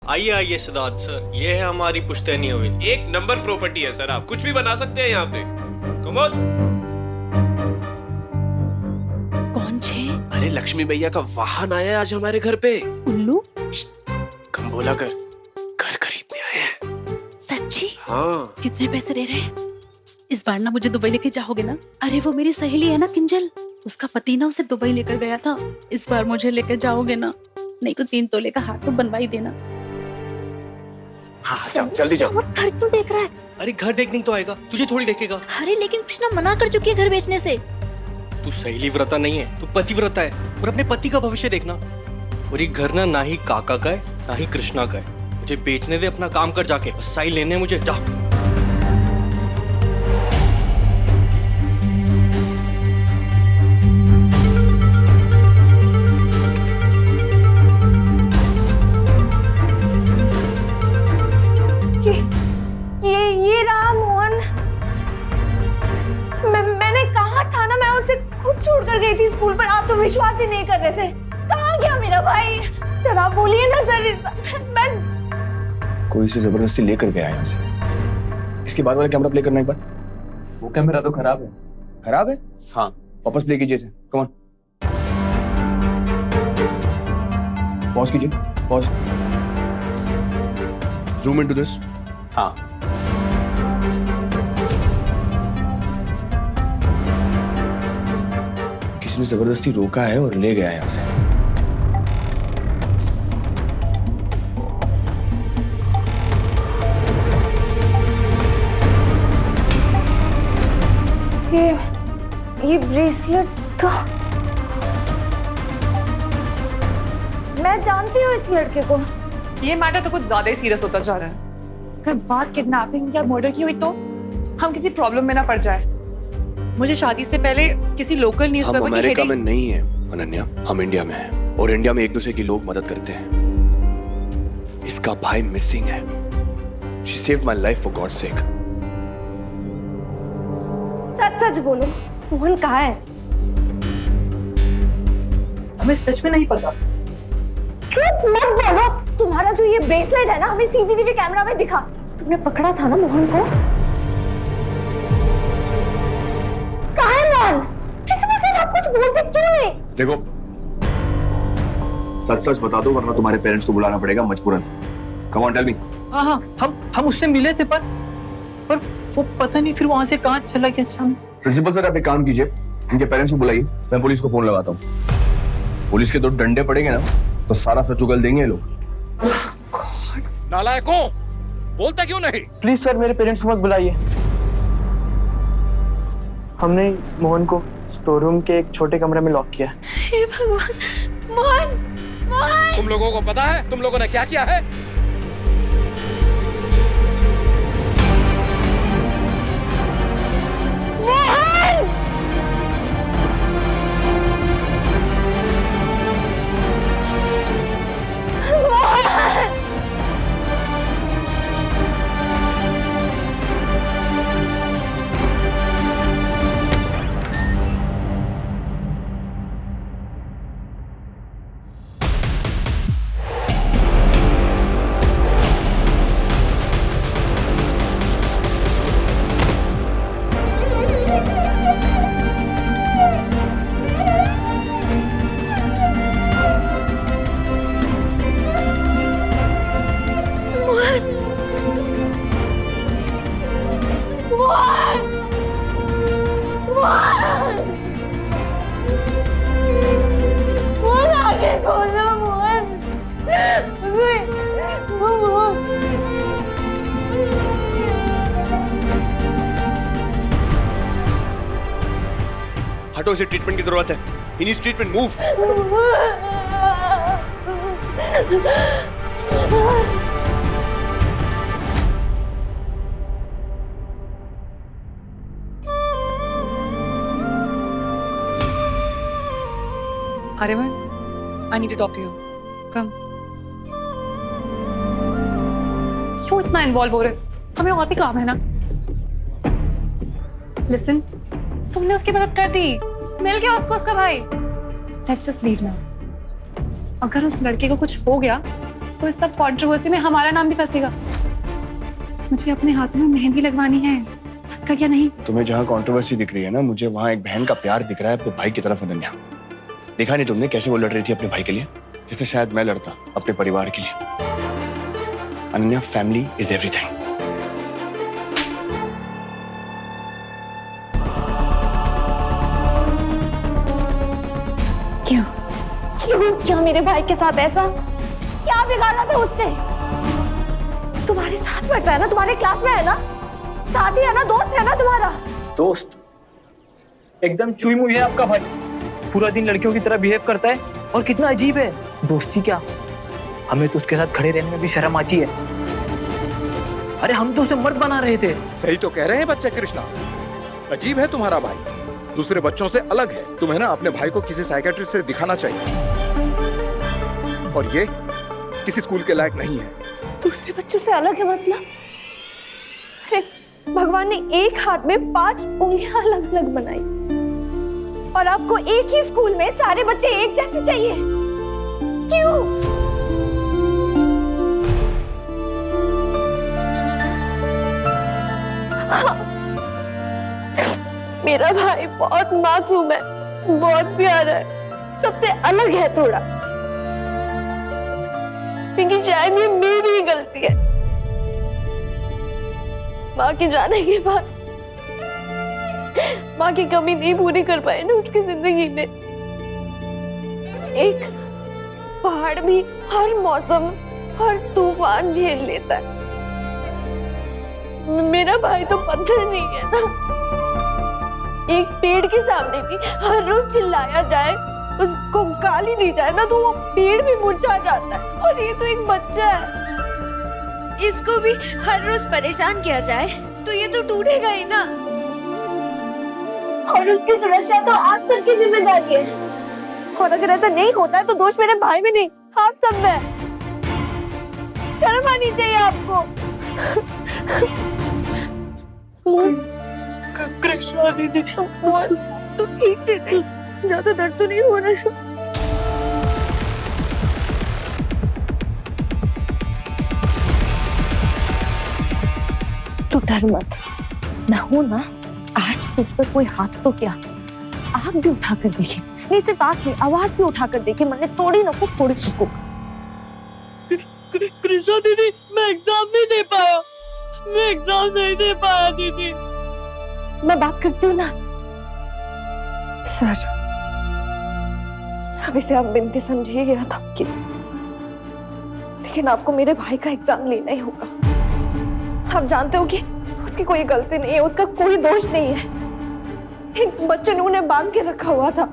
आइए आइए सिद्धार्थ सर, ये है हमारी पुश्तैनी हवेली। एक नंबर प्रॉपर्टी है सर, आप कुछ भी बना सकते हैं यहाँ पे। Come on. कौन छे? अरे लक्ष्मी भैया का वाहन आया है आज हमारे घर पे। उल्लू? कम बोला कर, घर खरीदने आए हैं। सच्ची? हाँ। कितने पैसे दे रहे हैं? इस बार ना मुझे दुबई लेके जाओगे ना? अरे वो मेरी सहेली है ना किंजल, उसका पति ना उसे दुबई लेकर गया था। इस बार मुझे लेकर जाओगे ना? नहीं तो 3 तोले का हाथ तो बनवा ही देना। हाँ जाओ, जल्दी जाओ। घर क्यों देख रहा है? अरे घर देखने तो आएगा, तुझे थोड़ी देखेगा। अरे लेकिन कृष्णा मना कर चुकी है घर बेचने से। तू सहेली व्रता नहीं है, तू पतिव्रता है, और अपने पति का भविष्य देखना। और ये घर ना ही काका का है ना ही कृष्णा का है। मुझे बेचने दे, अपना काम कर जाके। बस साई लेने हैं मुझे, जा। ये रहा मोहन। मैंने कहा था ना, मैं उसे खुद छोड़कर गई थी स्कूल पर। आप तो विश्वास ही नहीं कर रहे थे। कहाँ गया मेरा भाई? सर आप बोलिए ना सर। मैं कोई इसे जबरदस्ती लेकर गया यहाँ से। इसके बाद वाला कैमरा प्ले करना एक बार। वो कैमरा तो खराब है। खराब है? हाँ। वापस प्ले कीजिए इसे। Come on. पॉज कीजिए, पॉज। Zoom into this. हाँ। किसी ने जबरदस्ती रोका है और ले गया है यहाँ से। ये ब्रेसलेट तो मैं जानती हूँ इस लड़के को। ये मैटर तो कुछ ज्यादा ही सीरियस होता जा रहा है। अगर बात किडनैपिंग या मर्डर की हुई तो हम किसी प्रॉब्लम में ना पड़ जाए। मुझे शादी से पहले किसी लोकल न्यूज़पेपर की अमेरिका में हेडिंग। नहीं है अनन्या, हम इंडिया में हैं और इंडिया में एक दूसरे की लोग मदद करते हैं। इसका भाई मिसिंग है। She saved my life for God's sake. सच सच बोलो, मोहन कहाँ है? हमें सच में नहीं पता। चुप मत बोलो। तुम्हारा जो ये ब्रेसलेट है ना, हमें सीसीटीवी कैमरा में दिखा। तुमने पकड़ा था ना मोहन को? कहाँ है मोहन? किसी से आप कुछ बोलते क्यों नहीं? देखो, सच सच बता दो वरना तुम्हारे पेरेंट्स को बुलाना पड़ेगा मजबूरन। Come on, tell me. हाँ, हम उससे मिले थे पर वो पता नहीं फिर वहां से कहाँ चला गया अचानक। प्रिंसिपल सर, आप एक काम कीजिए, इनके पेरेंट्स को बुलाइए, मैं पुलिस को फोन लगाता हूँ। पुलिस के 2 डंडे पड़ेंगे ना तो सारा सच उगल देंगे ये लोग। नालायकों, बोलता क्यों नहीं? प्लीज सर, मेरे पेरेंट्स को मत बुलाइए। हमने मोहन को स्टोर रूम के एक छोटे कमरे में लॉक किया। हे भगवान, मोहन, मोहन! तुम लोगों को पता है तुम लोगों ने क्या किया है? मोहन! मोहन! मोहन आगे खोलो मोहन। हटो, इसे ट्रीटमेंट की जरूरत है। He needs treatment, move. Aryaman, I need to talk to you. Come. क्यों इतना इन्वॉल्व हो रहे? हमें और भी काम है ना। Listen, तुमने उसकी मदद कर दी, मिल गया उसको उसका भाई। Let's just leave now. अगर उस लड़के को कुछ हो गया तो इस सब कंट्रोवर्सी में हमारा नाम भी फंसेगा। मुझे अपने हाथों में मेहंदी लगवानी है, कर या नहीं? तुम्हें जहाँ कंट्रोवर्सी दिख रही है ना, मुझे वहाँ एक बहन का प्यार दिख रहा है अपने भाई की तरफ। अनन्या, देखा नहीं तुमने कैसे वो लड़ रही थी अपने भाई के लिए, जैसे शायद मैं लड़ता अपने परिवार के लिए। Ananya, family is everything. क्यों क्यों क्यों मेरे भाई के साथ ऐसा? क्या बिगाड़ा था उससे? तुम्हारे साथ पढ़ता है ना, तुम्हारे क्लास में है ना, साथी है ना, दोस्त है ना तुम्हारा। दोस्त? एकदम चुई मुई है आपका भाई, पूरा दिन लड़कियों की तरह बिहेव करता है। और कितना अजीब है, दोस्ती क्या, हमें तो उसके साथ खड़े रहने में भी शर्म आती है। अरे हम तो उसे मर्द बना रहे थे। सही तो कह रहे हैं बच्चे कृष्णा, अजीब है तुम्हारा भाई, दूसरे बच्चों से अलग है। तुम्हें ना अपने भाई को किसी साइकियाट्रिस्ट से दिखाना चाहिए। और ये किसी स्कूल के लायक नहीं है। दूसरे बच्चों से अलग है मतलब? अरे भगवान ने एक हाथ में 5 उंगलियां अलग अलग बनाई, और आपको एक ही स्कूल में सारे बच्चे एक जैसे चाहिए? क्यों? मेरा भाई बहुत मासूम है, बहुत प्यारा है, सबसे अलग है थोड़ा, लेकिन शायद ये मेरी ही गलती है। माँ के जाने के बाद माँ की कमी नहीं पूरी कर पाए ना उसकी जिंदगी में। एक पहाड़ भी हर मौसम, हर तूफान झेल लेता है, मेरा भाई तो पत्थर नहीं है ना। एक पेड़ के सामने भी हर रोज चिल्लाया जाए, उसको गाली दी जाए ना, तो वो पेड़ भी मुरझा जाता है। और ये तो एक बच्चा है, इसको भी हर रोज परेशान किया जाए तो ये तो टूटेगा ही ना। और उसकी सुरक्षा तो आप सबकी जिम्मेदारी है, और अगर ऐसा नहीं होता है तो दोष मेरे भाई में नहीं, आप सब में। शर्म आनी चाहिए आपको। कृष्णा दीदी, तो ठीक है, ज्यादा दर्द तो नहीं हो रहा। तू डर मत, मैं हूं ना। आज तुझ पर कोई हाथ तो क्या, आग भी उठाकर देखे, नहीं सिर्फ आग नहीं, आवाज भी उठाकर देखे, मैंने तोड़ी ना को थोड़ी चुको। कृष्णा दीदी, मैं एग्जाम नहीं दे पाया, मैं एग्जाम नहीं दे पाया दीदी। मैं बात करती हूँ ना सर, अब इसे आप बिनती समझिएगा तब की, लेकिन आपको मेरे भाई का एग्जाम लेना ही होगा। आप जानते हो कि उसकी कोई गलती नहीं है, उसका कोई दोष नहीं है। एक बच्चे ने उन्हें बांध के रखा हुआ था,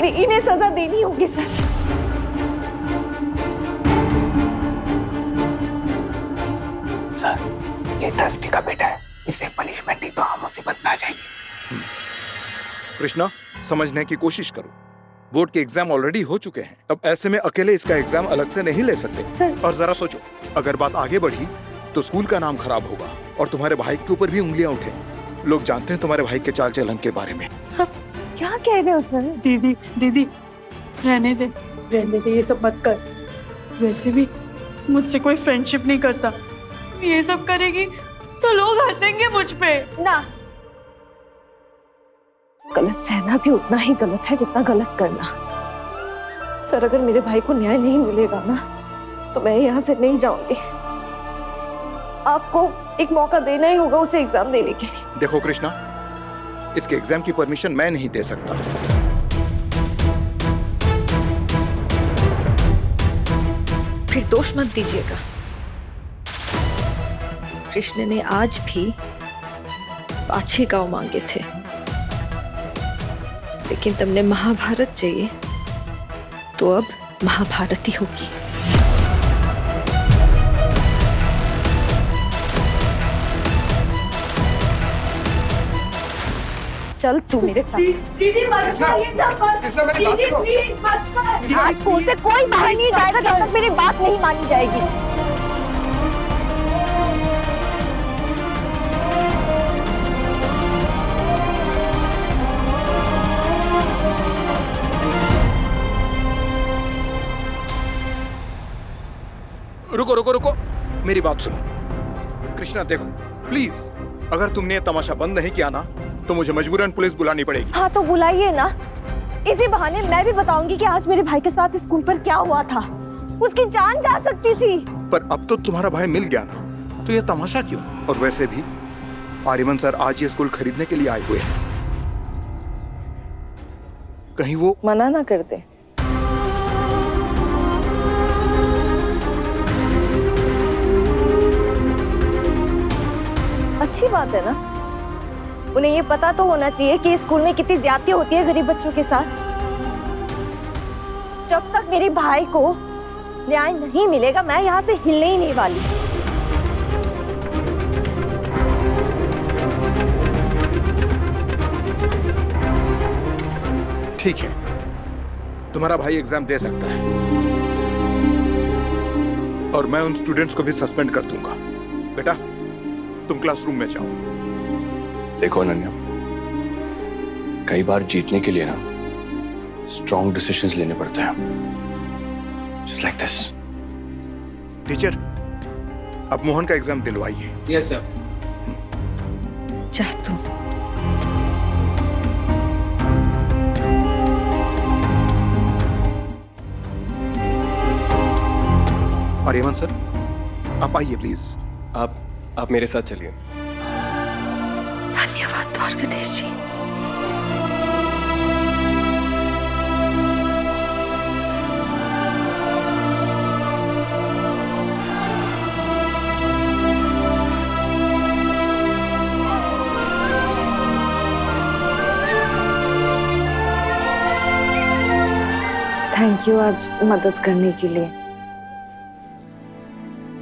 इन्हें सजा देनी होगी सर। सर, ये ट्रस्टी का बेटा है, इसे पनिशमेंट दी तो हम मुसीबत में आ जाएगी। कृष्णा, समझने की कोशिश करो, बोर्ड के एग्जाम ऑलरेडी हो चुके हैं, अब ऐसे में अकेले इसका एग्जाम अलग से नहीं ले सकते। सर। और जरा सोचो, अगर बात आगे बढ़ी तो स्कूल का नाम खराब होगा और तुम्हारे भाई के ऊपर भी उंगलियां उठेंगी। लोग जानते हैं तुम्हारे भाई के चाल चलन के बारे में। क्या कह रहे हो सर? दीदी दीदी, रहने दे ये सब मत कर। वैसे भी मुझसे कोई फ्रेंडशिप नहीं करता, ये सब करेगी तो लोग हंसेंगे मुझ पे। ना, गलत सहना भी उतना ही गलत है जितना गलत करना। सर, अगर मेरे भाई को न्याय नहीं मिलेगा ना, तो मैं यहाँ से नहीं जाऊंगी। आपको एक मौका देना ही होगा उसे एग्जाम देने के लिए। देखो कृष्णा, इसके एग्जाम की परमिशन मैं नहीं दे सकता। फिर दोष मत दीजिएगा। कृष्ण ने आज भी 5 गांव मांगे थे, लेकिन तुमने महाभारत चाहिए तो अब महाभारत ही होगी। चल तू मेरे साथ। दीदी मत आज स्कूल से कोई बाहर नहीं जाएगा जब तक मेरी बात नहीं मानी जाएगी। रुको रुको रुको, मेरी बात सुनो। कृष्णा देखो प्लीज, अगर तुमने ये तमाशा बंद नहीं किया ना तो मुझे मजबूरन पुलिस बुलानी पड़ेगी। हाँ तो बुलाइए ना, इसी बहाने मैं भी बताऊंगी कि आज मेरे भाई के साथ स्कूल पर क्या हुआ था। उसकी जान जा सकती थी। पर अब तो तुम्हारा भाई मिल गया ना, तो ये तमाशा क्यों? और वैसे भी आर्यमन सर आज ये स्कूल खरीदने के लिए आए हुए हैं, कहीं वो मना ना कर दे। अच्छी बात है ना, उन्हें ये पता तो होना चाहिए कि स्कूल में कितनी ज्यादती होती है गरीब बच्चों के साथ। जब तक मेरे भाई को न्याय नहीं मिलेगा मैं यहाँ से हिलने ही नहीं वाली। ठीक है, तुम्हारा भाई एग्जाम दे सकता है और मैं उन स्टूडेंट्स को भी सस्पेंड कर दूंगा। बेटा तुम क्लासरूम में जाओ। देखो अनन्या, कई बार जीतने के लिए ना स्ट्रॉन्ग डिसीजंस लेने पड़ते हैं, जस्ट लाइक दिस। टीचर अब मोहन का एग्जाम दिलवाइए। Yes sir. जा तू। आर्यमन सर आप आइए प्लीज। आप मेरे साथ चलिए। धन्यवाद द्वारकाधीश जी। थैंक यू आज मदद करने के लिए।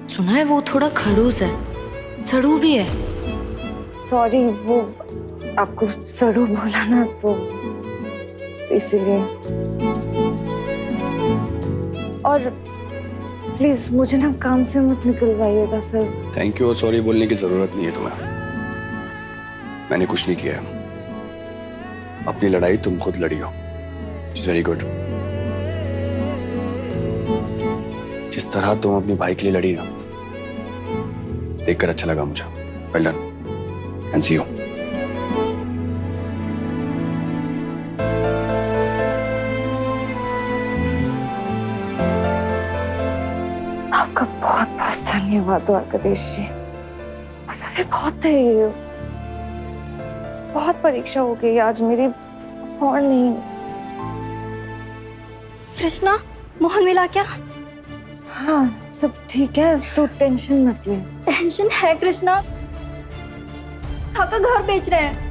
सुना है वो थोड़ा खड़ूस है, सड़ू भी है। सॉरी, वो आपको सड़ू बोला ना तो इसीलिए। और प्लीज मुझे ना काम से मत निकलवाइएगा सर। थैंक यू और सॉरी बोलने की जरूरत नहीं है तुम्हें, मैंने कुछ नहीं किया। अपनी लड़ाई तुम खुद लड़ी हो, वेरी गुड। जिस तरह तुम अपने भाई के लिए लड़ी ना, देखकर अच्छा लगा मुझे। Well done and see you. आपका बहुत बहुत धन्यवाद द्वारकाधीश जी। असल में बहुत है, बहुत परीक्षा हो गई आज मेरी, और नहीं। कृष्णा, मोहन मिला क्या? हाँ सब ठीक है, तू टेंशन मत ले। टेंशन है कृष्णा, काका घर बेच रहे हैं।